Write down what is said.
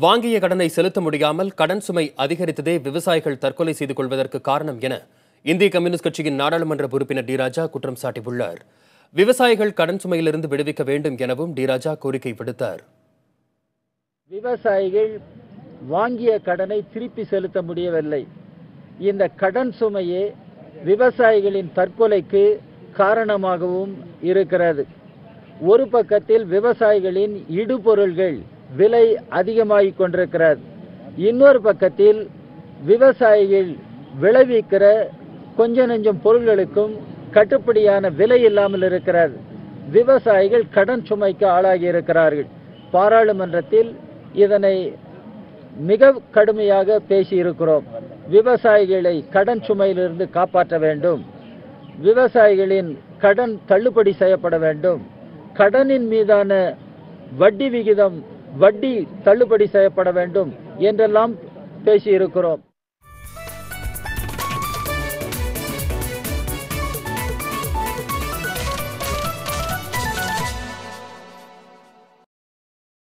வாங்கிய கடனை செலுத்த முடியாமல் கடன் சுமை அதிகரித்ததே விவசாயிகள் தற்கொலை செய்து கொள்வதற்கு காரணம் என இந்திய கம்யூனிஸ்ட் கட்சியின் நாடாளுமன்ற உறுப்பினர் டி ராஜா குற்றம் சாட்டியுள்ளார். விவசாயிகள் கடன் சுமையிலிருந்து விடுவிக்க வேண்டும் எனவும் டி ராஜா கோரிக்கை விடுத்தார். விவசாயிகள் வாங்கிய கடனை திருப்பி செலுத்த முடியவில்லை. இந்த கடன் சுமையே விவசாயிகளின் தற்கொலைக்கு காரணமாகவும் இருக்கிறது. ஒரு பக்கத்தில் விவசாயிகளின் இடுபொருள்கள் விலை அதிகமாகிக் கொண்டிருக்கிறது. இன்னொரு பக்கத்தில் விவசாயிகள் விளைவிக்கிற கொஞ்ச நெஞ்சம் பொருள்களுக்கும் கட்டுப்படியான விலை இல்லாமல் இருக்கிறது. விவசாயிகள் கடன் சுமைக்கு ஆளாகி இருக்கிறார்கள். பாராளுமன்றத்தில் இதனை மிக கடுமையாக பேசியிருக்கிறோம். விவசாயிகளை கடன் சுமையிலிருந்து காப்பாற்ற வேண்டும், விவசாயிகளின் கடன் தள்ளுபடி செய்யப்பட வேண்டும், கடனின் மீதான வட்டி விகிதம் தள்ளுபடி செய்யப்பட வேண்டும் என்றெல்லாம் பேசியிருக்கிறோம்.